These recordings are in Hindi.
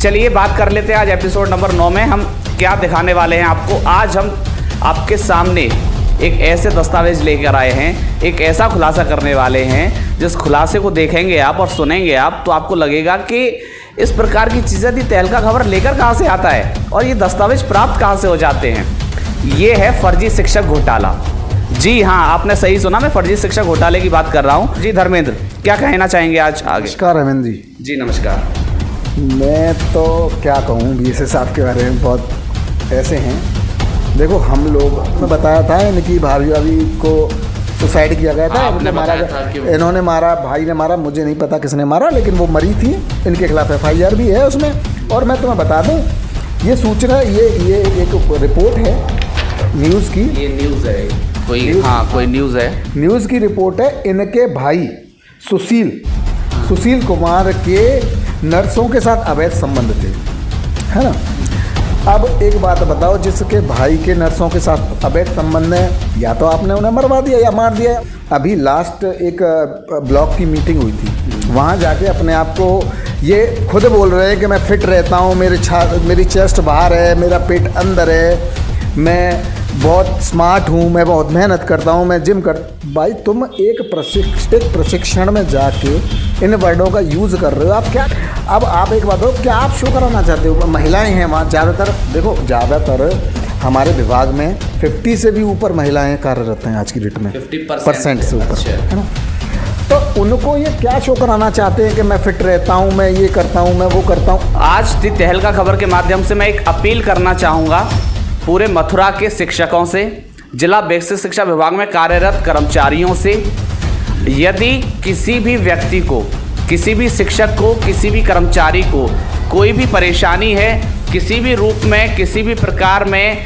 चलिए बात कर लेते हैं आज एपिसोड नंबर 9 में हम क्या दिखाने वाले हैं आपको। आज हम आपके सामने एक ऐसे दस्तावेज लेकर आए हैं, एक ऐसा खुलासा करने वाले हैं जिस खुलासे को देखेंगे आप और सुनेंगे आप तो आपको लगेगा कि इस प्रकार की चीज़ें दी तहलका खबर लेकर कहाँ से आता है और ये दस्तावेज प्राप्त कहाँ से हो जाते हैं। ये है फर्जी शिक्षक घोटाला। जी हाँ, आपने सही सुना, मैं फर्जी शिक्षक घोटाले की बात कर रहा हूँ। जी धर्मेंद्र, क्या कहना चाहेंगे आज आगे? नमस्कार अरविंद जी। जी नमस्कार। मैं तो क्या कहूँ, बीएसए साहब के बारे में बहुत ऐसे हैं। देखो हम लोग, मैं बताया था इनकी भाभी को सुसाइड किया गया था। आपने बताया था कि इन्होंने मारा, भाई ने मारा, मुझे नहीं पता किसने मारा, लेकिन वो मरी थी। इनके खिलाफ FIR भी है उसमें। और मैं तुम्हें बता दूँ, ये सूचना ये एक रिपोर्ट है न्यूज़ की। ये न्यूज़ है कोई? हाँ, कोई न्यूज़ है, न्यूज़ की रिपोर्ट है। इनके भाई सुशील कुमार के नर्सों के साथ अवैध संबंध थे, है ना। अब एक बात बताओ, जिसके भाई के नर्सों के साथ अवैध संबंध है, या तो आपने उन्हें मरवा दिया या मार दिया। अभी लास्ट एक ब्लॉक की मीटिंग हुई थी, वहाँ जाके अपने आप को ये खुद बोल रहे हैं कि मैं फिट रहता हूँ, मेरी चेस्ट बाहर है, मेरा पेट अंदर है, मैं बहुत स्मार्ट हूँ, मैं बहुत मेहनत करता हूँ, मैं जिम कर। भाई तुम एक प्रशिक्षण में जाके इन वर्डों का यूज़ कर रहे हो। आप क्या, अब आप एक बात हो, क्या आप शो कराना चाहते हो? महिलाएं हैं वहाँ ज़्यादातर। देखो ज़्यादातर हमारे विभाग में 50 से भी ऊपर महिलाएं कार्यरत हैं आज की डेट में, 50% से ऊपर, है ना। तो उनको ये क्या शो कराना चाहते हैं कि मैं फिट रहता हूँ, मैं ये करता हूँ, मैं वो करता हूँ। आज दी तहलका खबर के माध्यम से मैं एक अपील करना चाहूँगा पूरे मथुरा के शिक्षकों से, जिला बेसिक शिक्षा विभाग में कार्यरत कर्मचारियों से। यदि किसी भी व्यक्ति को, किसी भी शिक्षक को, किसी भी कर्मचारी को कोई भी परेशानी है, किसी भी रूप में, किसी भी प्रकार में,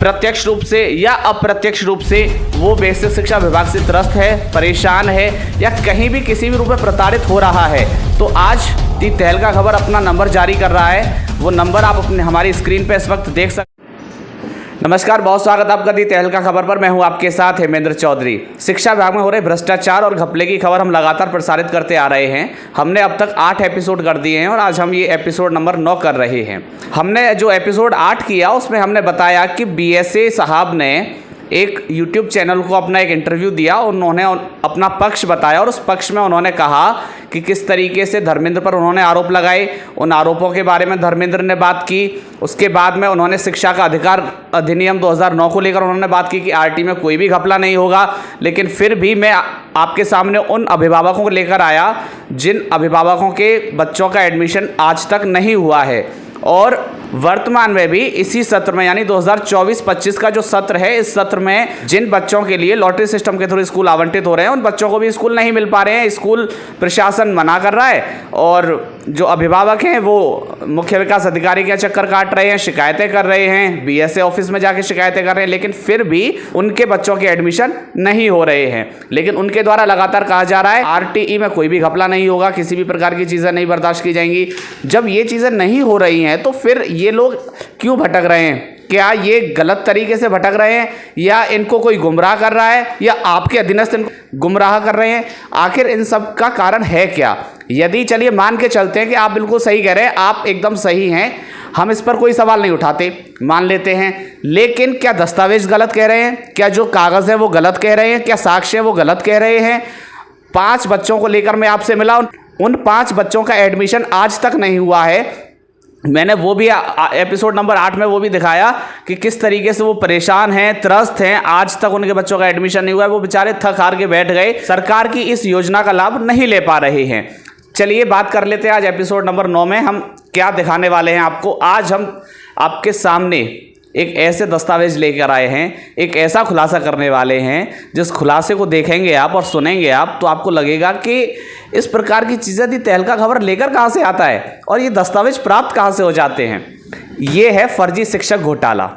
प्रत्यक्ष रूप से या अप्रत्यक्ष रूप से वो बेसिक शिक्षा विभाग से त्रस्त है, परेशान है या कहीं भी किसी भी रूप में प्रताड़ित हो रहा है, तो आज दी तहलका खबर अपना नंबर जारी कर रहा है। वो नंबर आप अपने हमारी स्क्रीन पर इस वक्त देख सकते। नमस्कार, बहुत स्वागत आपका दी तहलका खबर पर। मैं हूं आपके साथ हेमेंद्र चौधरी। शिक्षा विभाग में हो रहे भ्रष्टाचार और घपले की खबर हम लगातार प्रसारित करते आ रहे हैं। हमने अब तक 8 एपिसोड कर दिए हैं और आज हम ये एपिसोड नंबर 9 कर रहे हैं। हमने जो एपिसोड 8 किया उसमें हमने बताया कि BSA साहब ने एक YouTube चैनल को अपना एक इंटरव्यू दिया। उन्होंने अपना पक्ष बताया और उस पक्ष में उन्होंने कहा कि किस तरीके से धर्मेंद्र पर उन्होंने आरोप लगाए। उन आरोपों के बारे में धर्मेंद्र ने बात की। उसके बाद में उन्होंने शिक्षा का अधिकार अधिनियम 2009 को लेकर उन्होंने बात की कि RT में कोई भी घपला नहीं होगा। लेकिन फिर भी मैं आपके सामने उन अभिभावकों को लेकर आया जिन अभिभावकों के बच्चों का एडमिशन आज तक नहीं हुआ है। और वर्तमान में भी इसी सत्र में, यानी 2024-25 का जो सत्र है, इस सत्र में जिन बच्चों के लिए लॉटरी सिस्टम के थ्रू स्कूल आवंटित हो रहे हैं उन बच्चों को भी स्कूल नहीं मिल पा रहे हैं। स्कूल प्रशासन मना कर रहा है और जो अभिभावक हैं वो मुख्य विकास अधिकारी का चक्कर काट रहे हैं, शिकायतें कर रहे हैं, BSA ऑफिस में जाके शिकायतें कर रहे हैं, लेकिन फिर भी उनके बच्चों के एडमिशन नहीं हो रहे हैं। लेकिन उनके द्वारा लगातार कहा जा रहा है RTE में कोई भी घपला नहीं होगा, किसी भी प्रकार की चीज़ें नहीं बर्दाश्त की जाएंगी। जब ये चीज़ें नहीं हो रही हैं तो फिर ये लोग क्यों भटक रहे हैं? क्या ये गलत तरीके से भटक रहे हैं या इनको कोई गुमराह कर रहा है या आपके अधीनस्थ इनको गुमराह कर रहे हैं? आखिर इन सब का कारण है क्या? यदि चलिए मान के चलते हैं कि आप बिल्कुल सही कह रहे हैं, आप एकदम सही हैं, हम इस पर कोई सवाल नहीं उठाते, मान लेते हैं, लेकिन क्या दस्तावेज गलत कह रहे हैं? क्या जो कागज़ है वो गलत कह रहे हैं? क्या साक्ष्य है वो गलत कह रहे हैं? 5 बच्चों को लेकर मैं आपसे मिला, उन 5 बच्चों का एडमिशन आज तक नहीं हुआ है। मैंने वो भी एपिसोड नंबर 8 में वो भी दिखाया कि किस तरीके से वो परेशान हैं, त्रस्त हैं, आज तक उनके बच्चों का एडमिशन नहीं हुआ है। वो बेचारे थक हार के बैठ गए, सरकार की इस योजना का लाभ नहीं ले पा रहे हैं। चलिए बात कर लेते हैं आज एपिसोड नंबर 9 में हम क्या दिखाने वाले हैं आपको। आज हम आपके सामने एक ऐसे दस्तावेज लेकर आए हैं, एक ऐसा खुलासा करने वाले हैं जिस खुलासे को देखेंगे आप और सुनेंगे आप तो आपको लगेगा कि इस प्रकार की चीज़ें दी तहलका खबर लेकर कहाँ से आता है और ये दस्तावेज प्राप्त कहाँ से हो जाते हैं। ये है फर्जी शिक्षक घोटाला।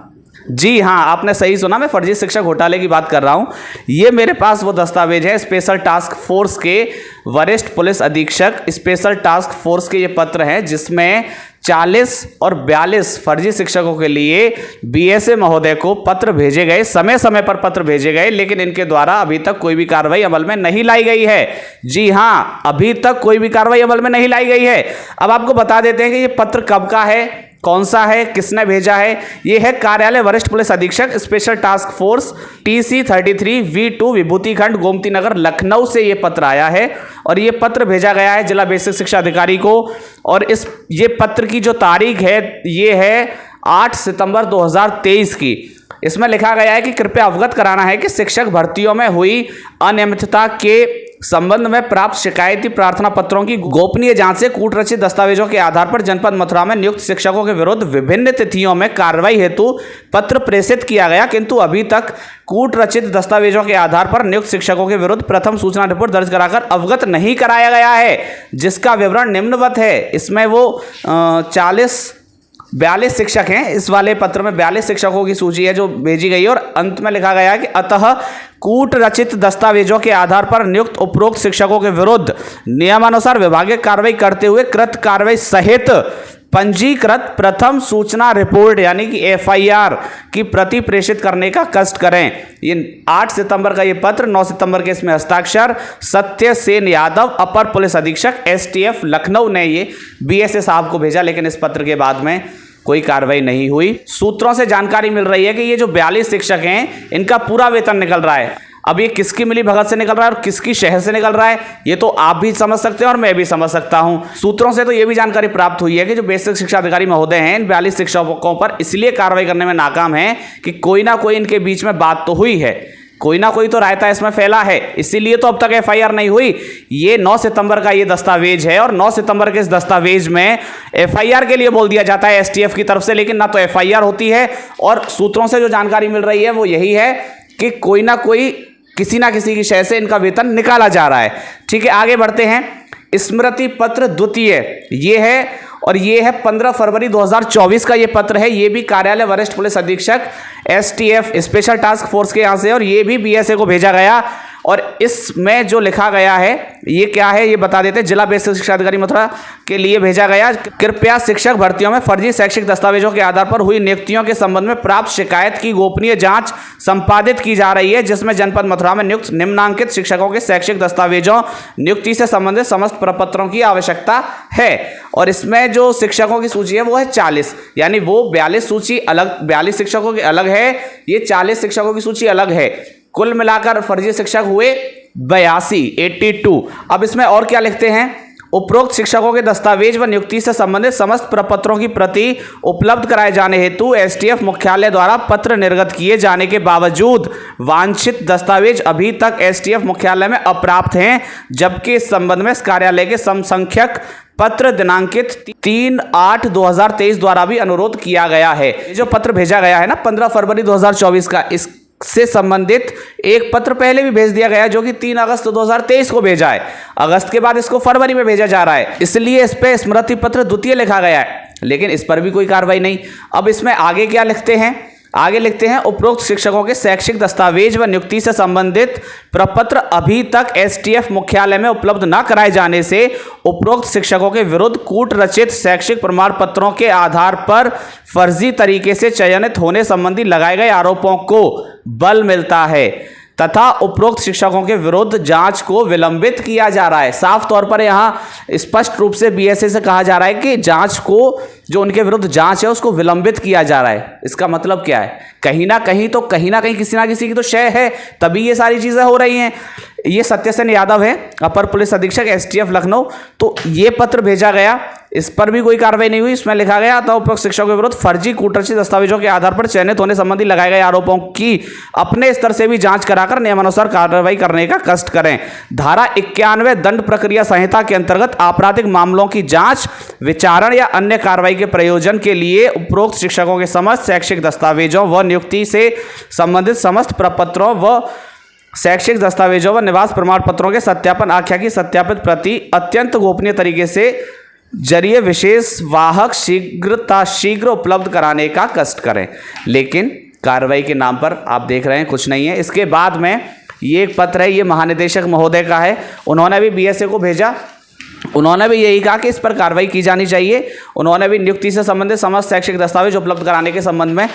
जी हाँ, आपने सही सुना, मैं फर्जी शिक्षक घोटाले की बात कर रहा हूँ। ये मेरे पास वो दस्तावेज है, स्पेशल टास्क फोर्स के वरिष्ठ पुलिस अधीक्षक स्पेशल टास्क फोर्स के ये पत्र हैं, जिसमें 40 और 42 फर्जी शिक्षकों के लिए बीएसए महोदय को पत्र भेजे गए, समय समय पर पत्र भेजे गए, लेकिन इनके द्वारा अभी तक कोई भी कार्रवाई अमल में नहीं लाई गई है। जी हाँ, अभी तक कोई भी कार्रवाई अमल में नहीं लाई गई है। अब आपको बता देते हैं कि ये पत्र कब का है, कौन सा है, किसने भेजा है। ये है कार्यालय वरिष्ठ पुलिस अधीक्षक special task force TC 33 V2 विभूति खंड गोमती नगर लखनऊ से ये पत्र आया है और ये पत्र भेजा गया है जिला बेसिक शिक्षा अधिकारी को। और ये पत्र की जो तारीख है ये है 8 सितंबर 2023 की। इसमें लिखा गया है कि कृपया अवगत कराना है कि शिक्षक भर्तियों में हुई अनियमितता के संबंध में प्राप्त शिकायती प्रार्थना पत्रों की गोपनीय जांच से कूटरचित दस्तावेजों के आधार पर जनपद मथुरा में नियुक्त शिक्षकों के विरुद्ध विभिन्न तिथियों में कार्रवाई हेतु पत्र प्रेषित किया गया, किंतु अभी तक कूटरचित दस्तावेजों के आधार पर नियुक्त शिक्षकों के विरुद्ध प्रथम सूचना रिपोर्ट दर्ज कराकर अवगत नहीं कराया गया है, जिसका विवरण निम्नवत है। इसमें वो 42 शिक्षक हैं। इस वाले पत्र में 42 शिक्षकों की सूची है जो भेजी गई है और अंत में लिखा गया है कि अतः कूटरचित दस्तावेजों के आधार पर नियुक्त उपरोक्त शिक्षकों के विरुद्ध नियमानुसार विभागीय कार्रवाई करते हुए कृत कार्रवाई सहित पंजीकृत प्रथम सूचना रिपोर्ट यानी कि FIR की प्रति प्रेषित करने का कष्ट करें। ये 8 सितंबर का ये पत्र, 9 सितंबर के इसमें हस्ताक्षर सत्यसेन यादव अपर पुलिस अधीक्षक STF लखनऊ ने ये BSA साहब को भेजा, लेकिन इस पत्र के बाद में कोई कार्रवाई नहीं हुई। सूत्रों से जानकारी मिल रही है कि ये जो 42 शिक्षक हैं इनका पूरा वेतन निकल रहा है। अब ये किसकी मिली भगत से निकल रहा है और किसकी शहर से निकल रहा है ये तो आप भी समझ सकते हैं और मैं भी समझ सकता हूं। सूत्रों से तो ये भी जानकारी प्राप्त हुई है कि जो बेसिक शिक्षा अधिकारी महोदय हैं इन 42 शिक्षकों पर इसलिए कार्रवाई करने में नाकाम है कि कोई ना कोई इनके बीच में बात तो हुई है, कोई ना कोई तो रायता इसमें फैला है, इसीलिए तो अब तक FIR नहीं हुई। ये 9 सितंबर का ये दस्तावेज है और 9 सितंबर के इस दस्तावेज में FIR के लिए बोल दिया जाता है STF की तरफ से, लेकिन ना तो FIR होती है। और सूत्रों से जो जानकारी मिल रही है वो यही है कि कोई ना कोई किसी ना किसी की शय से इनका वेतन निकाला जा रहा है। ठीक है, आगे बढ़ते हैं। स्मृति पत्र द्वितीय ये है और ये है 15 फरवरी 2024 का ये पत्र है। ये भी कार्यालय वरिष्ठ पुलिस अधीक्षक STF स्पेशल टास्क फोर्स के यहाँ से और ये भी BSA को भेजा गया। और इसमें जो लिखा गया है ये क्या है ये बता देते हैं। जिला बेसिक शिक्षा अधिकारी मथुरा के लिए भेजा गया, कृपया शिक्षक भर्तियों में फर्जी शैक्षिक दस्तावेजों के आधार पर हुई नियुक्तियों के संबंध में प्राप्त शिकायत की गोपनीय जांच संपादित की जा रही है, जिसमें जनपद मथुरा में नियुक्त निम्नांकित शिक्षकों के शैक्षिक दस्तावेजों नियुक्ति से संबंधित समस्त प्रपत्रों की आवश्यकता है। और इसमें जो शिक्षकों की सूची है वो है 40, यानी वो 42 सूची अलग, 42 शिक्षकों की अलग है, ये 40 शिक्षकों की सूची अलग है। कुल मिलाकर फर्जी शिक्षक हुए 82। अब इसमें और क्या लिखते हैं, उपरोक्त शिक्षकों के दस्तावेज व नियुक्ति से संबंधित समस्त प्रपत्रों की प्रति उपलब्ध कराए जाने हेतु STF मुख्यालय द्वारा पत्र निर्गत किए जाने के बावजूद वांछित दस्तावेज अभी तक STF मुख्यालय में अप्राप्त हैं, जबकि इस संबंध में इस कार्यालय के समसंख्यक पत्र दिनांकित 3/8/2023 द्वारा भी अनुरोध किया गया है। ये जो पत्र भेजा गया है ना 15 फरवरी 2024 का, इससे संबंधित एक पत्र पहले भी भेज दिया गया जो कि 3 अगस्त 2023 को भेजा है। अगस्त के बाद इसको फरवरी में भेजा जा रहा है, इसलिए इस पे स्मृति पत्र द्वितीय लिखा गया है, लेकिन इस पर भी कोई कार्रवाई नहीं। अब इसमें आगे क्या लिखते हैं, आगे लिखते हैं उपरोक्त शिक्षकों के शैक्षिक दस्तावेज व नियुक्ति से संबंधित प्रपत्र अभी तक STF मुख्यालय में उपलब्ध न कराए जाने से उपरोक्त शिक्षकों के विरुद्ध कूटरचित शैक्षिक प्रमाण पत्रों के आधार पर फर्जी तरीके से चयनित होने संबंधी लगाए गए आरोपों को बल मिलता है तथा उपरोक्त शिक्षकों के विरुद्ध जांच को विलंबित किया जा रहा है। साफ तौर पर यहाँ स्पष्ट रूप से BSA से कहा जा रहा है कि जांच को, जो उनके विरुद्ध जांच है उसको विलंबित किया जा रहा है। इसका मतलब क्या है, कहीं ना कहीं किसी ना किसी की तो शय है, तभी ये सारी चीज़ें हो रही हैं। ये सत्यसेन यादव है अपर पुलिस अधीक्षक STF लखनऊ, तो ये पत्र भेजा गया, इस पर भी कोई कार्रवाई नहीं हुई। इसमें लिखा गया था उपरोक्त शिक्षकों के विरुद्ध फर्जी कूटरचित दस्तावेजों के आधार पर चयनित होने संबंधी लगाए गए आरोपों की अपने स्तर से भी जांच कराकर नियमानुसार कार्रवाई करने का कष्ट करें। धारा 91 दंड प्रक्रिया संहिता के अंतर्गत आपराधिक मामलों की जांच, विचारण या अन्य कार्रवाई के प्रयोजन के लिए उपरोक्त शिक्षकों के समस्त शैक्षिक दस्तावेजों व नियुक्ति से संबंधित समस्त प्रपत्रों व शैक्षिक दस्तावेजों व निवास प्रमाण पत्रों के सत्यापन आख्या की सत्यापित प्रति अत्यंत गोपनीय तरीके से जरिए विशेष वाहक शीघ्र उपलब्ध कराने का कष्ट करें। लेकिन कार्रवाई के नाम पर। आप देख रहे हैं कुछ नहीं है। इसके बाद में ये एक पत्र है, ये महानिदेशक महोदय का है, उन्होंने भी बीएसए को भेजा। उन्होंने भी यही कहा कि इस पर कार्रवाई की जानी चाहिए। उन्होंने भी नियुक्ति से संबंधित समस्त शैक्षिक दस्तावेज उपलब्ध कराने के संबंध में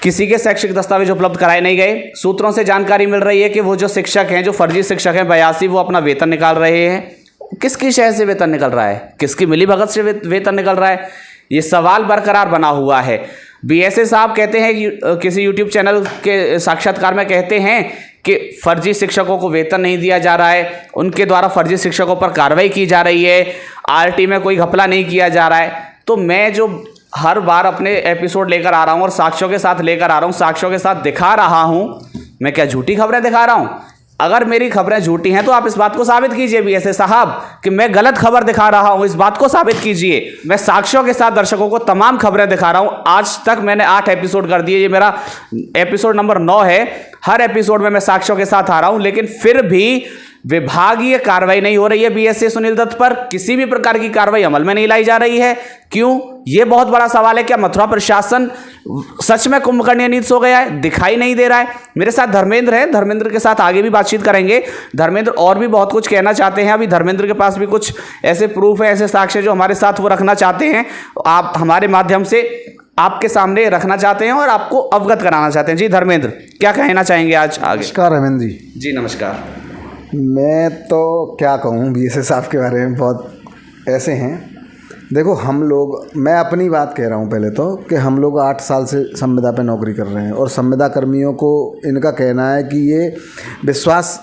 किसी के शैक्षिक दस्तावेज उपलब्ध कराए नहीं गए। सूत्रों से जानकारी मिल रही है कि वो जो शिक्षक हैं, जो फर्जी शिक्षक हैं 82, वो अपना वेतन निकाल रहे हैं। किसकी शहर से वेतन निकल रहा है, किसकी मिलीभगत से वेतन निकल रहा है, ये सवाल बरकरार बना हुआ है। बीएसए साहब कहते हैं कि किसी यूट्यूब चैनल के साक्षात्कार में कहते हैं कि फर्जी शिक्षकों को वेतन नहीं दिया जा रहा है, उनके द्वारा फर्जी शिक्षकों पर कार्रवाई की जा रही है, आरटी में कोई घपला नहीं किया जा रहा है। तो मैं जो हर बार अपने एपिसोड लेकर आ रहा हूँ और साक्ष्यों के साथ लेकर आ रहा हूँ, साक्ष्यों के साथ दिखा रहा हूँ, मैं क्या झूठी खबरें दिखा रहा हूँ? अगर मेरी खबरें झूठी हैं तो आप इस बात को साबित कीजिए बीएसए साहब कि मैं गलत खबर दिखा रहा हूं, इस बात को साबित कीजिए। मैं साक्ष्यों के साथ दर्शकों को तमाम खबरें दिखा रहा हूं। आज तक मैंने 8 एपिसोड कर दिए, ये मेरा एपिसोड नंबर 9 है। हर एपिसोड में मैं साक्ष्यों के साथ आ रहा हूं, लेकिन फिर भी विभागीय कार्रवाई नहीं हो रही है बीएसए सुनील दत्त पर। किसी भी प्रकार की कार्रवाई अमल में नहीं लाई जा रही है। क्यों? ये बहुत बड़ा सवाल है। क्या मथुरा प्रशासन सच में कुंभकर्णीय नीति सो गया है? दिखाई नहीं दे रहा है। मेरे साथ धर्मेंद्र है, धर्मेंद्र के साथ आगे भी बातचीत करेंगे। धर्मेंद्र और भी बहुत कुछ कहना चाहते हैं। अभी धर्मेंद्र के पास भी कुछ ऐसे प्रूफ है, ऐसे साक्ष्य जो हमारे साथ वो रखना चाहते हैं, आप हमारे माध्यम से आपके सामने रखना चाहते हैं और आपको अवगत कराना चाहते हैं। जी धर्मेंद्र, क्या कहना चाहेंगे आज आगे? नमस्कार हेमंत जी। जी नमस्कार। मैं तो क्या कहूँ बीएसए साहब के बारे में, बहुत ऐसे हैं। देखो हम लोग, मैं अपनी बात कह रहा हूँ पहले तो, कि हम लोग 8 साल से संविदा पे नौकरी कर रहे हैं और संविदा कर्मियों को इनका कहना है कि ये विश्वास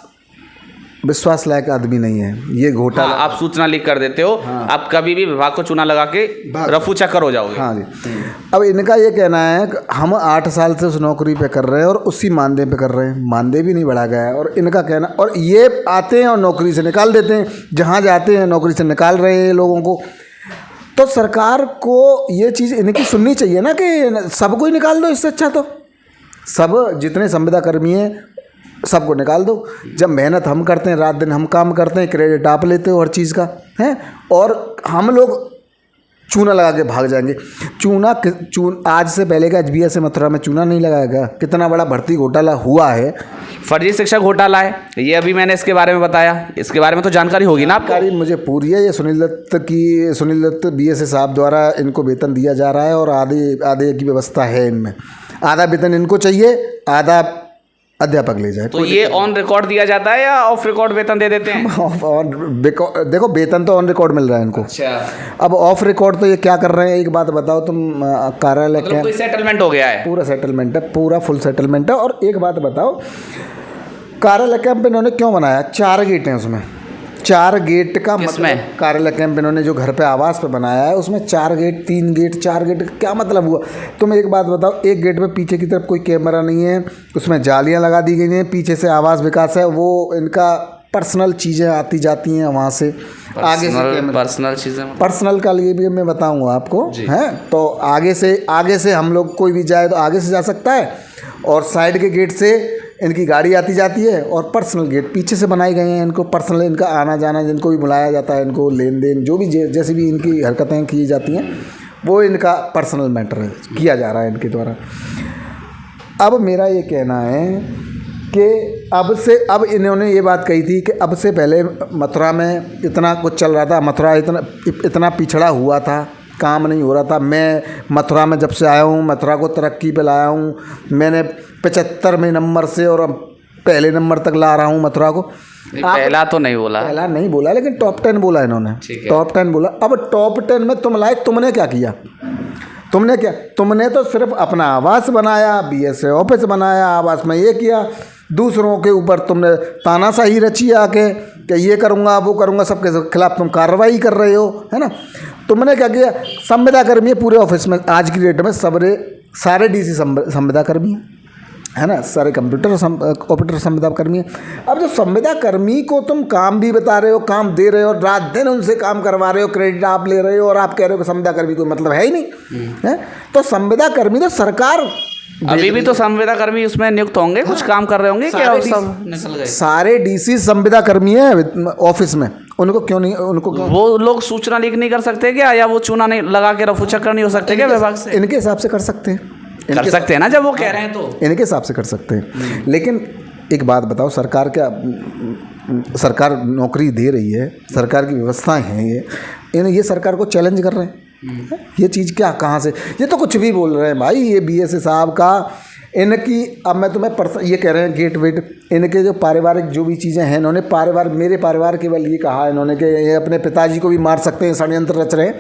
लायक आदमी नहीं है, ये घोटाला। आप सूचना लीक कर देते हो। हाँ। आप कभी भी विभाग को चूना लगा के रफू चक्कर हो जाओगे। हाँ जी। अब इनका ये कहना है कि हम 8 साल से उस नौकरी पे कर रहे हैं और उसी मानदेय पे कर रहे हैं, मानदेय भी नहीं बढ़ा गया है। और इनका कहना, और ये आते हैं और नौकरी से निकाल देते हैं, जहाँ जाते हैं नौकरी से निकाल रहे हैं लोगों को। तो सरकार को ये चीज़ इनकी सुननी चाहिए ना कि सबको ही निकाल दो। इससे अच्छा तो सब जितने संविदा कर्मी हैं सबको निकाल दो। जब मेहनत हम करते हैं, रात दिन हम काम करते हैं, क्रेडिट आप लेते हो हर चीज़ का है, और हम लोग चूना लगा के भाग जाएंगे। आज से पहले का बीएसए मथुरा में चूना नहीं लगाएगा। कितना बड़ा भर्ती घोटाला हुआ है, फर्जी शिक्षक घोटाला है ये, अभी मैंने इसके बारे में बताया। इसके बारे में तो जानकारी होगी ना आपको? जानकारी मुझे पूरी है। ये सुनील दत्त बीएसए साहब द्वारा इनको वेतन दिया जा रहा है और आधे की व्यवस्था है इनमें। आधा वेतन इनको चाहिए, आधा अध्यापक ले जाए। तो ये ऑन रिकॉर्ड दिया जाता है या ऑफ रिकॉर्ड वेतन दे देते हैं? देखो वेतन तो ऑन रिकॉर्ड मिल रहा है इनको। अच्छा। अब ऑफ रिकॉर्ड तो ये क्या कर रहे हैं, एक बात बताओ तुम, कार्यालय मतलब कोई सेटलमेंट हो गया है? पूरा सेटलमेंट है, पूरा फुल सेटलमेंट है। और एक बात बताओ, कार्यालय कैंप इन्होंने क्यों बनाया? 4 गेट हैं उसमें। 4 गेट का मतलब, कार्यालय कैंप इन्होंने जो घर पे आवास पे बनाया है उसमें 4 गेट, 3 गेट, 4 गेट, क्या मतलब हुआ? तुम एक बात बताओ, एक गेट में पीछे की तरफ कोई कैमरा नहीं है, उसमें जालियां लगा दी गई हैं, पीछे से आवास विकास है, वो इनका पर्सनल चीज़ें आती जाती हैं वहाँ से। आगे से पर्सनल चीज़ें, पर्सनल का लिए भी मैं बताऊँगा आपको, हैं तो आगे से हम लोग कोई भी जाए तो आगे से जा सकता है, और साइड के गेट से इनकी गाड़ी आती जाती है, और पर्सनल गेट पीछे से बनाए गए हैं। इनको पर्सनल, इनका आना जाना, जिनको भी बुलाया जाता है, इनको लेन देन जो भी जैसे भी इनकी हरकतें की जाती हैं, वो इनका पर्सनल मैटर है, किया जा रहा है इनके द्वारा। अब मेरा ये कहना है कि अब इन्होंने ये बात कही थी कि अब से पहले मथुरा में इतना कुछ चल रहा था, मथुरा इतना पिछड़ा हुआ था, काम नहीं हो रहा था। मैं मथुरा में जब से आया हूँ, मथुरा को तरक्की पे लाया हूँ। मैंने 75वें नंबर से और अब पहले नंबर तक ला रहा हूँ मथुरा को। पहला तो नहीं बोला, पहला नहीं बोला, लेकिन टॉप 10 बोला इन्होंने, टॉप 10 बोला। अब टॉप 10 में तुम लाए, तुमने क्या किया? तुमने तो सिर्फ अपना आवास बनाया, बीएसए ऑफिस बनाया, आवास में ये किया, दूसरों के ऊपर तुमने तानाशाही रची आके कि ये करूँगा वो करूँगा, सबके खिलाफ तुम कार्रवाई कर रहे हो, है ना। तुमने क्या किया? संविदा कर्मी है पूरे ऑफिस में, आज की डेट में सारे डीसी संविदा कर्मी है ना, सारे कंप्यूटर ऑपरेटर संविदा कर्मी है। अब जो संविदा कर्मी को तुम काम भी बता रहे हो, काम दे रहे हो, रात दिन उनसे काम करवा रहे हो, क्रेडिट आप ले रहे हो, और आप कह रहे हो कि संविदा कर्मी कोई मतलब है ही नहीं है। तो संविदा कर्मी तो सरकार, अभी भी तो संविदा कर्मी उसमें नियुक्त होंगे, कुछ काम कर रहे होंगे, क्या सब निकल गए? सारे डीसी संविदा कर्मी हैं ऑफिस में, उनको क्यों नहीं, उनको क्यों? वो लोग सूचना लीक नहीं कर सकते क्या, या वो चूना नहीं लगा के रफू चक्कर नहीं हो सकते क्या विभाग से? इनके हिसाब से कर सकते हैं, कर सकते हैं ना जब वो कह रहे हैं तो इनके हिसाब से कर सकते हैं। लेकिन एक बात बताओ, सरकार क्या सरकार नौकरी दे रही है, सरकार की व्यवस्थाएं हैं, ये सरकार को चैलेंज कर रहे हैं। ये चीज़ क्या कहाँ से, ये तो कुछ भी बोल रहे हैं भाई। ये बीएसए साहब का इनकी, अब मैं तुम्हें ये कह रहे हैं गेट वेट, इनके जो पारिवारिक जो भी चीज़ें हैं, इन्होंने मेरे परिवार केवल ये कहा इन्होंने कि ये अपने पिताजी को भी मार सकते हैं, षड्यंत्र रच रहे हैं।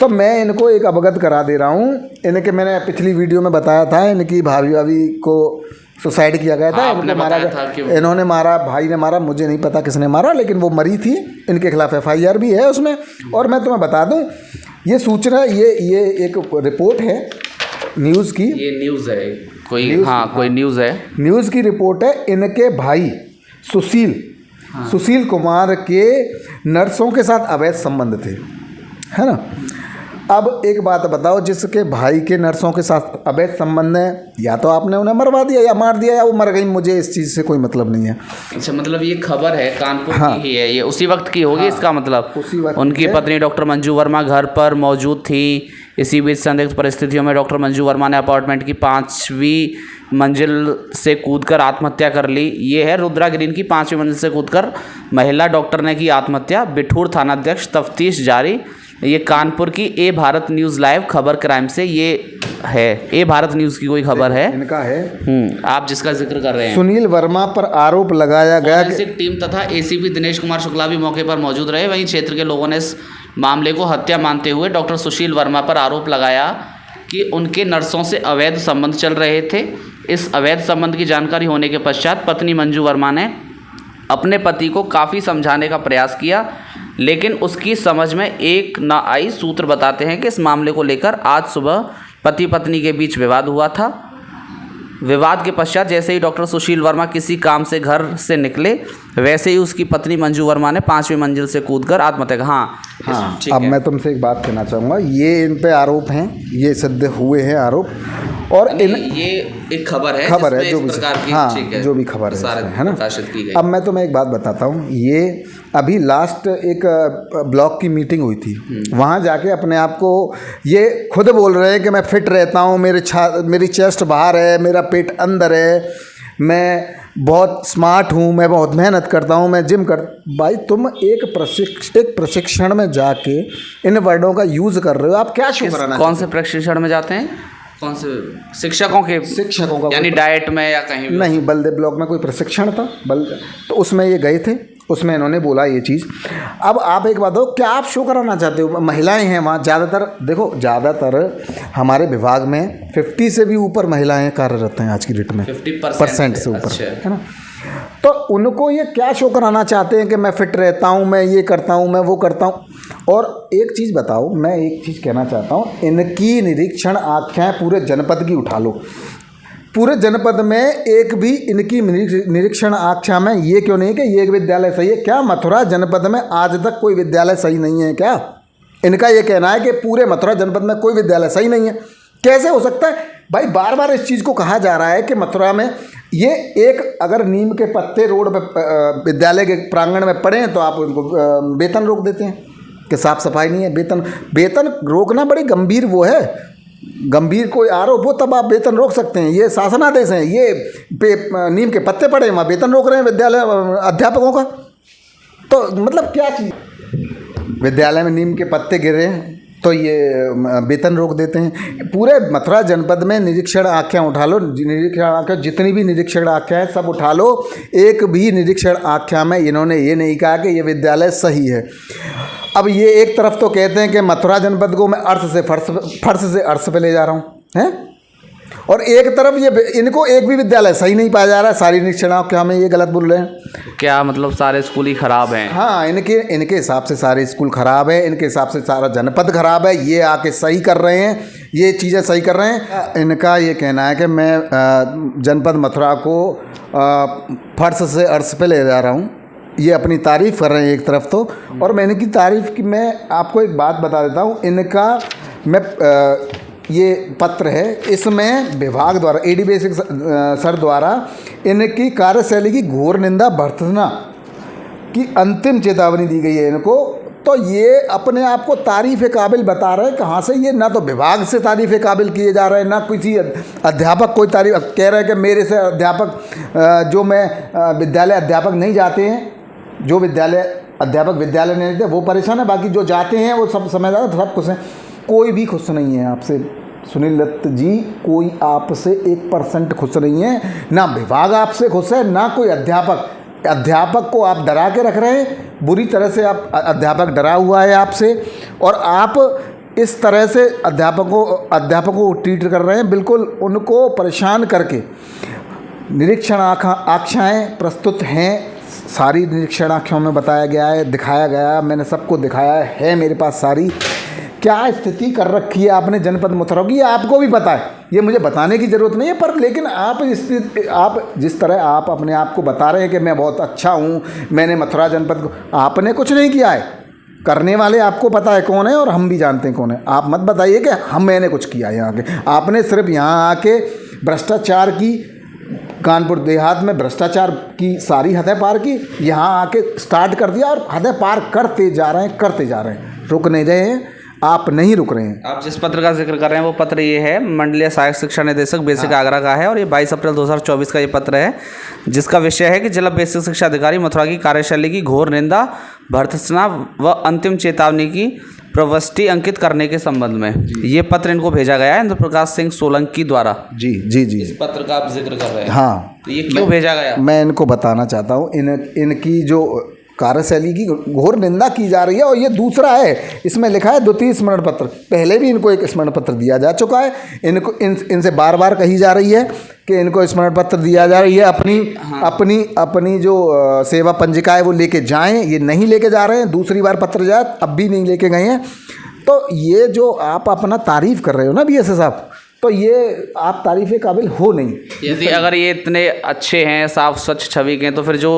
तो मैं इनको एक अवगत करा दे रहा हूँ। इनके मैंने पिछली वीडियो में बताया था, इनकी भाभी को सुसाइड किया गया था। आपने बताया था कि इन्होंने मारा, भाई ने मारा, मुझे नहीं पता किसने मारा, लेकिन वो मरी थी। इनके खिलाफ FIR भी है उसमें। और मैं तुम्हें बता दूं, ये सूचना, ये एक रिपोर्ट है न्यूज़ की। ये न्यूज़ है कोई, हाँ कोई न्यूज़ है, न्यूज़ की रिपोर्ट है। इनके भाई सुशील कुमार के नर्सों के साथ अवैध संबंध थे, है ना। अब एक बात बताओ, जिसके भाई के नर्सों के साथ अवैध संबंध है, या तो आपने उन्हें मरवा दिया या मार दिया, या वो मर गई, मुझे इस चीज़ से कोई मतलब नहीं है। अच्छा, मतलब ये खबर है कानपुर की ही है, ये उसी वक्त की होगी। इसका मतलब उसी वक्त उनकी पत्नी डॉक्टर मंजू वर्मा घर पर मौजूद थी। इसी बीच संदिग्ध परिस्थितियों में डॉक्टर मंजू वर्मा ने अपार्टमेंट की 5वीं मंजिल से कूदकर आत्महत्या कर ली। ये है रुद्रा ग्रीन की 5वीं मंजिल से कूदकर महिला डॉक्टर ने की आत्महत्या। बिठूर थानाध्यक्ष, तफ्तीश जारी। ये कानपुर की ए भारत न्यूज़ लाइव खबर क्राइम से ये है, ए भारत न्यूज़ की कोई खबर है, इनका है। आप जिसका जिक्र कर रहे हैं। सुनील वर्मा पर आरोप लगाया गया कि फोरेंसिक टीम तथा ACP दिनेश कुमार शुक्ला भी मौके पर मौजूद रहे। वहीं क्षेत्र के लोगों ने इस मामले को हत्या मानते हुए डॉक्टर सुशील वर्मा पर आरोप लगाया कि उनके नर्सों से अवैध संबंध चल रहे थे। इस अवैध संबंध की जानकारी होने के पश्चात पत्नी मंजू वर्मा ने अपने पति को काफ़ी समझाने का प्रयास किया, लेकिन उसकी समझ में एक न आई। सूत्र बताते हैं कि इस मामले को लेकर आज सुबह पति पत्नी के बीच विवाद हुआ था। विवाद के पश्चात जैसे ही डॉक्टर सुशील वर्मा किसी काम से घर से निकले, वैसे ही उसकी पत्नी मंजू वर्मा ने 5वीं मंजिल से कूदकर आत्महत्या। हाँ, अब मैं तुमसे एक बात कहना चाहूँगा, ये इन पे आरोप हैं, ये सिद्ध हुए हैं आरोप। और ये एक खबर है जो भी, हाँ जो भी खबर है ना। अब मैं तुम्हें एक बात बताता हूँ, ये अभी लास्ट एक ब्लॉक की मीटिंग हुई थी, वहाँ जाके अपने आप को ये खुद बोल रहे हैं कि मैं फिट रहता हूँ, मेरी चेस्ट बाहर है, मेरा पेट अंदर है, मैं बहुत स्मार्ट हूँ, मैं बहुत मेहनत करता हूँ, मैं जिम कर। भाई तुम एक प्रशिक्षण में जाके इन वर्डों का यूज़ कर रहे हो, आप क्या शो कराना? कौन से प्रशिक्षण में जाते हैं? कौन से शिक्षकों का, यानी डाइट में या कहीं भी? नहीं, बलदेव ब्लॉक में कोई प्रशिक्षण था, तो उसमें ये गए थे, उसमें इन्होंने बोला ये चीज़। अब आप एक बात हो, क्या आप शो कराना चाहते हो? महिलाएं हैं वहाँ ज़्यादातर, देखो ज़्यादातर हमारे विभाग में 50 से भी ऊपर महिलाएं कार्यरत हैं आज की डेट में, 50% से ऊपर, है ना। तो उनको ये क्या शो कराना चाहते हैं कि मैं फिट रहता हूँ, मैं ये करता हूँ, मैं वो करता हूँ। और एक चीज़ बताओ, मैं एक चीज़ कहना चाहता हूँ, इनकी निरीक्षण आँखें पूरे जनपद की उठा लो, पूरे जनपद में एक भी इनकी निरीक्षण आँखें में ये क्यों नहीं कि ये एक विद्यालय सही है? क्या मथुरा जनपद में आज तक कोई विद्यालय सही नहीं है क्या? इनका ये कहना है कि पूरे मथुरा जनपद में कोई विद्यालय सही नहीं है। कैसे हो सकता है भाई? बार बार इस चीज़ को कहा जा रहा है कि मथुरा में ये एक, अगर नीम के पत्ते रोड पे विद्यालय के प्रांगण में पड़े तो आप उनको वेतन रोक देते हैं कि साफ सफाई नहीं है। वेतन रोकना बड़ी गंभीर वो है, गंभीर कोई आरोप हो तब आप वेतन रोक सकते हैं। ये शासनादेश हैं, ये नीम के पत्ते पड़े वहाँ वेतन रोक रहे हैं विद्यालय अध्यापकों का। तो मतलब क्या चीज़, विद्यालय में नीम के पत्ते गिरे हैं तो ये वेतन रोक देते हैं। पूरे मथुरा जनपद में निरीक्षण आँखें उठा लो, निरीक्षण आँखें जितनी भी निरीक्षण आँखें हैं सब उठा लो, एक भी निरीक्षण आँखें में इन्होंने ये नहीं कहा कि ये विद्यालय सही है। अब ये एक तरफ तो कहते हैं कि मथुरा जनपद को मैं अर्थ से फर्श से अर्थ पे ले जा रहा हूँ, हैं, और एक तरफ ये इनको एक भी विद्यालय सही नहीं पाया जा रहा है। सारी निरीक्षण आँखें हमें ये गलत बोल रहे हैं। क्या मतलब सारे स्कूल ही खराब हैं? हाँ, इनके हिसाब से सारे स्कूल खराब है, इनके हिसाब से सारा जनपद खराब है। ये आके सही कर रहे हैं, ये चीज़ें सही कर रहे हैं। इनका ये कहना है कि मैं जनपद मथुरा को फर्श से अर्श पे ले जा रहा हूँ। ये अपनी तारीफ़ कर रहे हैं एक तरफ तो, और मैं इनकी तारीफ़ की मैं आपको एक बात बता देता हूँ। इनका मैं ये पत्र है, इसमें विभाग द्वारा AD बेसिक सर द्वारा इनकी कार्यशैली की घोर निंदा भर्त्सना की अंतिम चेतावनी दी गई है इनको। तो ये अपने आप को तारीफ़ काबिल बता रहे हैं। कहाँ से? ये ना तो विभाग से तारीफ़ काबिल किए जा रहे हैं, ना किसी अध्यापक कोई तारीफ कह रहे हैं कि मेरे से अध्यापक जो मैं विद्यालय अध्यापक नहीं जाते हैं, जो अध्यापक विद्यालय नहीं जाते वो परेशान है, बाकी जो जाते हैं वो सब समझदार, सब खुश हैं। कोई भी खुश नहीं है आपसे सुनील दत्त जी, कोई आपसे 1% खुश नहीं है। ना विभाग आपसे खुश है, ना कोई अध्यापक को आप डरा के रख रहे हैं, बुरी तरह से आप अध्यापक डरा हुआ है आपसे, और आप इस तरह से अध्यापकों को ट्रीट कर रहे हैं, बिल्कुल उनको परेशान करके। निरीक्षण आख्याएँ प्रस्तुत हैं, सारी निरीक्षण आख्याओं में बताया गया है, दिखाया गया, मैंने सबको दिखाया है मेरे पास सारी। क्या स्थिति कर रखी है आपने जनपद मथुरा की, ये आपको भी पता है, ये मुझे बताने की ज़रूरत नहीं है। पर लेकिन आप जिस तरह आप अपने आप को बता रहे हैं कि मैं बहुत अच्छा हूँ, मैंने मथुरा जनपद को, आपने कुछ नहीं किया है। करने वाले आपको पता है कौन है, और हम भी जानते हैं कौन है। आप मत बताइए कि मैंने कुछ किया है यहाँ आके। आपने सिर्फ यहाँ आके भ्रष्टाचार की, कानपुर देहात में भ्रष्टाचार की सारी हदें पार की, यहाँ आके स्टार्ट कर दिया, और हदें पार करते जा रहे हैं, रुक नहीं रहे हैं, आप नहीं रुक रहे हैं। आप जिस पत्र का जिक्र कर रहे हैं वो पत्र ये है, मंडलीय सहायक शिक्षा निदेशक बेसिक आगरा का है, और ये 22 अप्रैल 2024 का ये पत्र है, जिसका विषय है कि जिला बेसिक शिक्षा अधिकारी मथुरा की कार्यशैली की घोर निंदा, भर्त्सना व अंतिम चेतावनी की प्रविष्टि अंकित करने के संबंध में ये पत्र इनको भेजा गया है इंद्र प्रकाश सिंह सोलंकी द्वारा। जी जी जी, इस पत्र का आप जिक्र कर रहे हैं। हाँ, तो ये क्यों भेजा गया? मैं इनको बताना चाहता हूँ, इनकी जो कार्यशैली की घोर निंदा की जा रही है। और ये दूसरा है, इसमें लिखा है द्वितीय स्मरण पत्र। पहले भी इनको एक स्मरण पत्र दिया जा चुका है, इनको इनसे बार बार कही जा रही है कि इनको स्मरण पत्र दिया जा रही है, अपनी जो सेवा पंजिका है वो लेके जाएं, ये नहीं लेके जा रहे हैं। दूसरी बार पत्र जाए, अब भी नहीं लेके गए हैं। तो ये जो आप अपना तारीफ़ कर रहे हो ना BSA साहब, तो ये आप तारीफ़ काबिल हो नहीं। यदि अगर ये इतने अच्छे हैं, साफ स्वच्छ छवि के हैं, तो फिर जो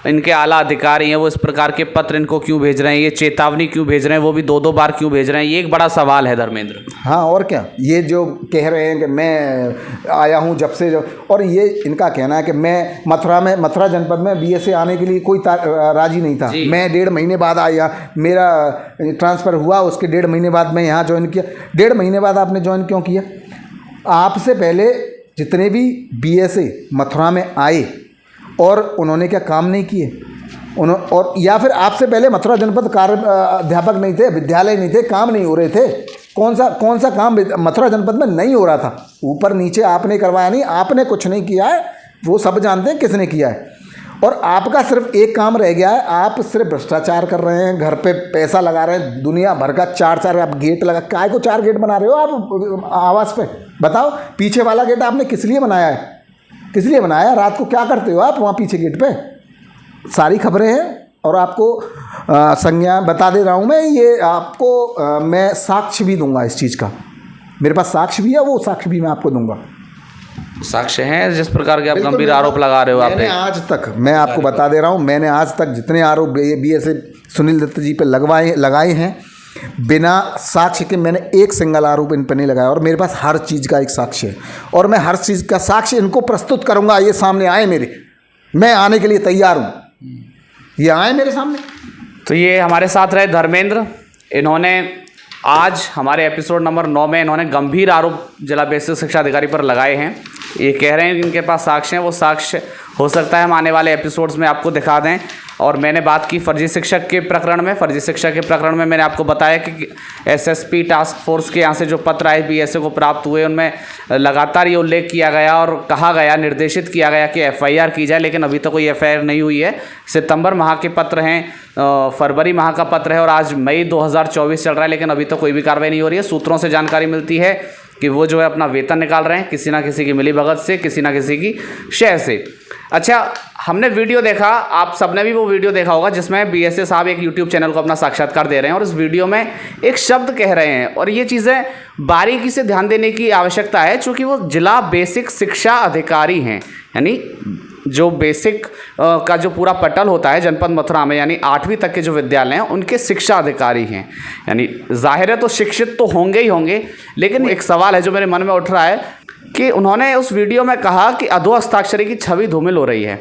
इनके आला अधिकारी हैं वो इस प्रकार के पत्र इनको क्यों भेज रहे हैं, ये चेतावनी क्यों भेज रहे हैं, वो भी 2-2 बार क्यों भेज रहे हैं, ये एक बड़ा सवाल है धर्मेंद्र। हाँ, और क्या, ये जो कह रहे हैं कि मैं आया हूँ जब से, और ये इनका कहना है कि मैं मथुरा जनपद में BSA आने के लिए कोई राजी नहीं था। मैं 1.5 महीने बाद आया, मेरा ट्रांसफ़र हुआ, उसके 1.5 महीने बाद मैं यहाँ ज्वाइन किया। 1.5 महीने बाद आपने ज्वाइन क्यों किया? आपसे पहले जितने भी BSA मथुरा में आए और उन्होंने क्या काम नहीं किए, और या फिर आपसे पहले मथुरा जनपद अध्यापक नहीं थे, विद्यालय नहीं थे, काम नहीं हो रहे थे। कौन सा काम मथुरा जनपद में नहीं हो रहा था? ऊपर नीचे आपने करवाया नहीं, आपने कुछ नहीं किया है, वो सब जानते हैं किसने किया है। और आपका सिर्फ एक काम रह गया है, आप सिर्फ भ्रष्टाचार कर रहे हैं, घर पे पैसा लगा रहे हैं, दुनिया भर का 4 आप गेट लगा, काय को 4 गेट बना रहे हो आप आवास पे? बताओ, पीछे वाला गेट आपने किस लिए बनाया है? किस लिए बनाया? रात को क्या करते हो आप वहाँ पीछे गेट पे? सारी खबरें हैं, और आपको संज्ञा बता दे रहा हूँ मैं, ये आपको मैं साक्ष्य भी दूंगा इस चीज़ का। मेरे पास साक्ष्य भी है, वो साक्ष्य भी मैं आपको दूंगा। साक्ष्य हैं जिस प्रकार के आप गंभीर आरोप लगा रहे हो? मैंने आज तक, मैं आपको बता दे रहा हूँ, मैंने आज तक जितने आरोप BSA सुनील दत्त जी पे लगाए हैं, बिना साक्ष्य के मैंने एक सिंगल आरोप इन पर नहीं लगाया। और मेरे पास हर चीज़ का एक साक्ष्य है, और मैं हर चीज़ का साक्ष्य इनको प्रस्तुत करूँगा। ये सामने आए मेरे, मैं आने के लिए तैयार हूँ, ये आए मेरे सामने। तो ये हमारे साथ रहे धर्मेंद्र, इन्होंने आज हमारे एपिसोड नंबर 9 में इन्होंने गंभीर आरोप जिला बेसिक शिक्षा अधिकारी पर लगाए हैं। ये कह रहे हैं कि इनके पास साक्ष्य हैं, वो साक्ष्य हो सकता है हम आने वाले एपिसोड्स में आपको दिखा दें। और मैंने बात की फर्जी शिक्षक के प्रकरण में। फर्जी शिक्षक के प्रकरण में मैंने आपको बताया कि SSP टास्क फोर्स के यहाँ से जो पत्र आए BSA को प्राप्त हुए, उनमें लगातार ये उल्लेख किया गया और कहा गया, निर्देशित किया गया कि FIR की जाए, लेकिन अभी तक कोई FIR नहीं हुई है। सितंबर माह के पत्र हैं, फरवरी माह का पत्र है, और आज मई 2024 चल रहा है, लेकिन अभी तक कोई भी कार्रवाई नहीं हो रही है। सूत्रों से जानकारी मिलती है कि वो जो है अपना वेतन निकाल रहे हैं, किसी ना किसी की मिलीभगत से, किसी ना किसी की शय से। अच्छा, हमने वीडियो देखा, आप सबने भी वो वीडियो देखा होगा, जिसमें BSA साहब एक YouTube चैनल को अपना साक्षात्कार दे रहे हैं, और इस वीडियो में एक शब्द कह रहे हैं, और ये चीज़ें बारीकी से ध्यान देने की आवश्यकता है, चूँकि वो जिला बेसिक शिक्षा अधिकारी हैं। यानी जो बेसिक का जो पूरा पटल होता है जनपद मथुरा में, यानी 8वीं तक के जो विद्यालय हैं, उनके शिक्षा अधिकारी हैं। यानी जाहिर है तो शिक्षित तो होंगे ही होंगे, लेकिन एक सवाल है जो मेरे मन में उठ रहा है कि उन्होंने उस वीडियो में कहा कि अधो हस्ताक्षरी की छवि धूमिल हो रही है।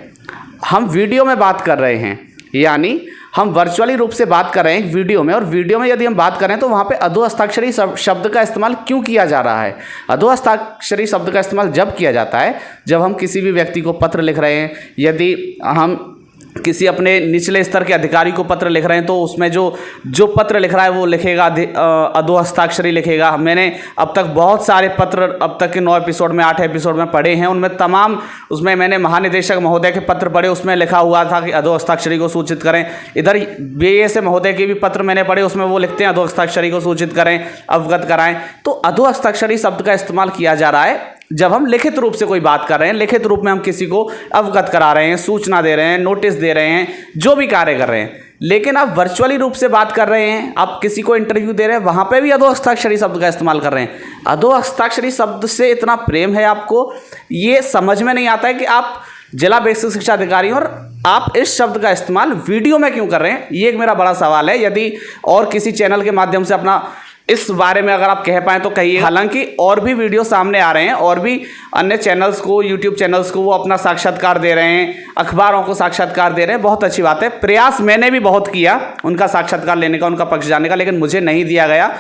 हम वीडियो में बात कर रहे हैं, यानी हम वर्चुअली रूप से बात कर रहे हैं एक वीडियो में, और वीडियो में यदि हम बात करें तो वहाँ पे अधो हस्ताक्षरी शब्द का इस्तेमाल क्यों किया जा रहा है। अधो हस्ताक्षरी शब्द का इस्तेमाल जब किया जाता है जब हम किसी भी व्यक्ति को पत्र लिख रहे हैं, यदि हम किसी अपने निचले स्तर के अधिकारी को पत्र लिख रहे हैं तो उसमें जो पत्र लिख रहा है वो लिखेगा अधो हस्ताक्षरी लिखेगा। मैंने अब तक बहुत सारे पत्र अब तक के 9 एपिसोड में 8 एपिसोड में पढ़े हैं, उसमें मैंने महानिदेशक महोदय के पत्र पढ़े, उसमें लिखा हुआ था कि अधो हस्ताक्षरी को सूचित करें। इधर बीएसए महोदय के भी पत्र मैंने पढ़े, उसमें वो लिखते हैं अधो हस्ताक्षरी को सूचित करें, अवगत कराएं। तो अधो हस्ताक्षरी शब्द का इस्तेमाल किया जा रहा है जब हम लिखित रूप से कोई बात कर रहे हैं, लिखित रूप में हम किसी को अवगत करा रहे हैं, सूचना दे रहे हैं, नोटिस दे रहे हैं, जो भी कार्य कर रहे हैं। लेकिन आप वर्चुअली रूप से बात कर रहे हैं, आप किसी को इंटरव्यू दे रहे हैं, वहाँ पे भी अधो हस्ताक्षरी शब्द का इस्तेमाल कर रहे हैं। अधो हस्ताक्षरी शब्द से इतना प्रेम है आपको, ये समझ में नहीं आता है कि आप जिला बेसिक शिक्षा अधिकारी और आप इस शब्द का इस्तेमाल वीडियो में क्यों कर रहे हैं। ये एक मेरा बड़ा सवाल है। यदि और किसी चैनल के माध्यम से अपना इस बारे में अगर आप कह पाएँ तो कहिए। हालांकि और भी वीडियो सामने आ रहे हैं, और भी अन्य चैनल्स को, यूट्यूब चैनल्स को वो अपना साक्षात्कार दे रहे हैं, अखबारों को साक्षात्कार दे रहे हैं, बहुत अच्छी बात है। प्रयास मैंने भी बहुत किया उनका साक्षात्कार लेने का, उनका पक्ष जानने का, लेकिन मुझे नहीं दिया गया।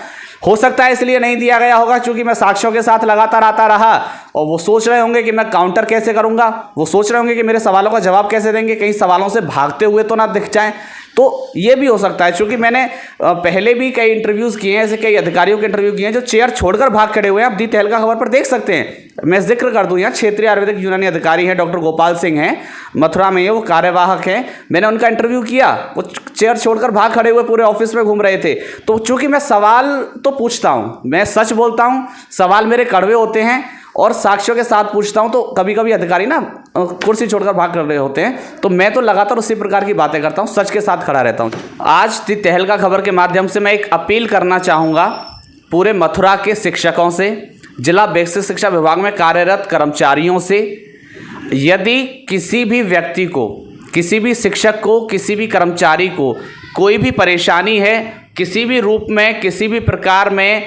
हो सकता है इसलिए नहीं दिया गया होगा क्योंकि मैं साक्ष्यों के साथ लगातार आता रहा, और वो सोच रहे होंगे कि मैं काउंटर कैसे करूंगा, वो सोच रहे होंगे कि मेरे सवालों का जवाब कैसे देंगे, कहीं सवालों से भागते हुए तो ना दिख जाएं। तो ये भी हो सकता है, क्योंकि मैंने पहले भी कई इंटरव्यूज़ किए हैं, ऐसे कई अधिकारियों के इंटरव्यू किए हैं जो चेयर छोड़कर भाग खड़े हुए हैं। आप दी तहलका खबर पर देख सकते हैं। मैं जिक्र कर दूं, यहाँ क्षेत्रीय आयुर्वेदिक यूनानी अधिकारी हैं डॉक्टर गोपाल सिंह हैं, मथुरा में, वो कार्यवाहक हैं। मैंने उनका इंटरव्यू किया, वो चेयर छोड़कर भाग खड़े हुए पूरे ऑफिस में घूम रहे थे। तो चूंकि मैं सवाल तो पूछता हूँ, मैं सच बोलता हूँ, सवाल मेरे कड़वे होते हैं और साक्ष्यों के साथ पूछता हूं, तो कभी कभी अधिकारी ना कुर्सी छोड़कर भाग कर रहे होते हैं, तो मैं तो लगातार उसी प्रकार की बातें करता हूं, सच के साथ खड़ा रहता हूं। आज दी तहलका खबर के माध्यम से मैं एक अपील करना चाहूँगा पूरे मथुरा के शिक्षकों से, जिला बेसिक शिक्षा विभाग में कार्यरत कर्मचारियों से। यदि किसी भी व्यक्ति को, किसी भी शिक्षक को, किसी भी कर्मचारी को कोई भी परेशानी है, किसी भी रूप में, किसी भी प्रकार में,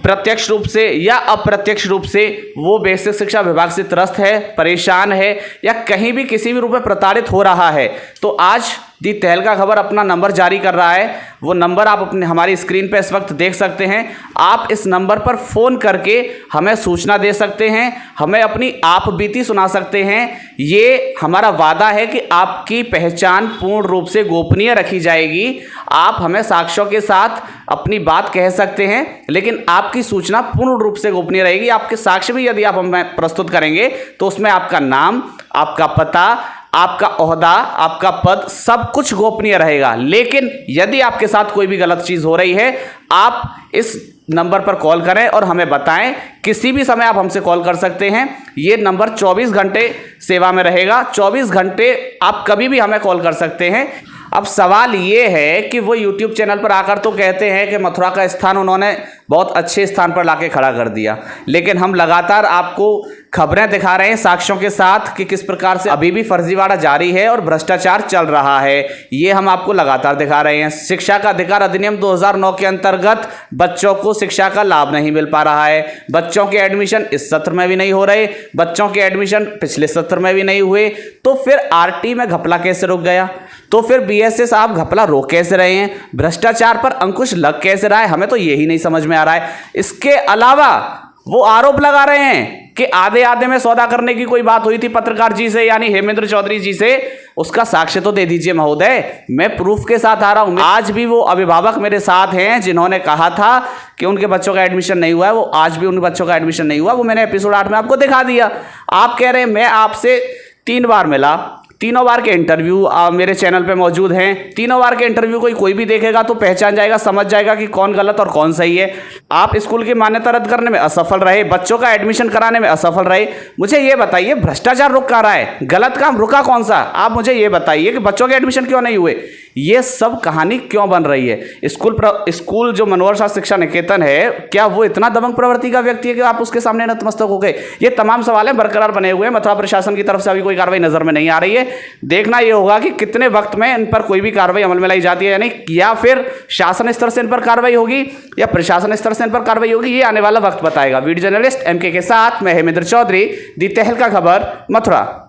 प्रत्यक्ष रूप से या अप्रत्यक्ष रूप से वो बेसिक शिक्षा विभाग से त्रस्त है, परेशान है, या कहीं भी किसी भी रूप में प्रताड़ित हो रहा है, तो आज दी तहलका खबर अपना नंबर जारी कर रहा है। वो नंबर आप अपने हमारी स्क्रीन पर इस वक्त देख सकते हैं। आप इस नंबर पर फ़ोन करके हमें सूचना दे सकते हैं, हमें अपनी आप बीती सुना सकते हैं। ये हमारा वादा है कि आपकी पहचान पूर्ण रूप से गोपनीय रखी जाएगी। आप हमें साक्ष्यों के साथ अपनी बात कह सकते हैं, लेकिन आपकी सूचना पूर्ण रूप से गोपनीय रहेगी। आपके साक्ष्य भी यदि आप हमें प्रस्तुत करेंगे तो उसमें आपका नाम, आपका पता, आपका ओहदा, आपका पद, सब कुछ गोपनीय रहेगा। लेकिन यदि आपके साथ कोई भी गलत चीज़ हो रही है, आप इस नंबर पर कॉल करें और हमें बताएं। किसी भी समय आप हमसे कॉल कर सकते हैं। ये नंबर 24 घंटे सेवा में रहेगा, 24 घंटे आप कभी भी हमें कॉल कर सकते हैं। अब सवाल ये है कि वो YouTube चैनल पर आकर तो कहते हैं कि मथुरा का स्थान उन्होंने बहुत अच्छे स्थान पर लाके खड़ा कर दिया, लेकिन हम लगातार आपको खबरें दिखा रहे हैं साक्ष्यों के साथ कि किस प्रकार से अभी भी फर्जीवाड़ा जारी है और भ्रष्टाचार चल रहा है। ये हम आपको लगातार दिखा रहे हैं। शिक्षा का अधिकार अधिनियम 2009 के अंतर्गत बच्चों को शिक्षा का लाभ नहीं मिल पा रहा है। बच्चों के एडमिशन इस सत्र में भी नहीं हो रहे, बच्चों के एडमिशन पिछले सत्र में भी नहीं हुए। तो फिर आरटी में घपला कैसे रुक गया? तो फिर बीएसए साहब घपला रोक कैसे रहे हैं? भ्रष्टाचार पर अंकुश लग कैसे रहा है? हमें तो यही नहीं समझ में आ रहा है। इसके अलावा वो आरोप लगा रहे हैं कि आधे आधे में सौदा करने की कोई बात हुई थी पत्रकार जी से, यानी हेमेंद्र चौधरी जी से। उसका साक्ष्य तो दे दीजिए महोदय, मैं प्रूफ के साथ आ रहा हूं। आज भी वो अभिभावक मेरे साथ हैं जिन्होंने कहा था कि उनके बच्चों का एडमिशन नहीं हुआ है, वो आज भी उन बच्चों का एडमिशन नहीं हुआ। वो मैंने एपिसोड 8 में आपको दिखा दिया। आप कह रहे हैं मैं आपसे 3 बार मिला, तीनों बार के इंटरव्यू मेरे चैनल पे मौजूद हैं। तीनों बार के इंटरव्यू कोई भी देखेगा तो पहचान जाएगा, समझ जाएगा कि कौन गलत और कौन सही है। आप स्कूल की मान्यता रद्द करने में असफल रहे, बच्चों का एडमिशन कराने में असफल रहे। मुझे ये बताइए भ्रष्टाचार रुक कहाँ रहा है? गलत काम रुका कौन सा? आप मुझे ये बताइए कि बच्चों के एडमिशन क्यों नहीं हुए? ये सब कहानी क्यों बन रही है? स्कूल जो मनोहर शाह शिक्षा निकेतन है, क्या वो इतना दबंग प्रवृत्ति का व्यक्ति है कि आप उसके सामने नतमस्तक हो गए? ये तमाम सवाल हैं बरकरार बने हुए हैं। मथुरा प्रशासन की तरफ से अभी कोई कार्रवाई नजर में नहीं आ रही है। देखना ये होगा कि कितने वक्त में इन पर कोई भी कार्रवाई अमल में लाई जाती है या नहीं, या फिर शासन स्तर से इन पर कार्रवाई होगी या प्रशासन स्तर से इन पर कार्रवाई होगी, ये आने वाला वक्त बताएगा। वीडियो जर्नलिस्ट MK के साथ मैं हेमेंद्र चौधरी, दी तहलका खबर, मथुरा।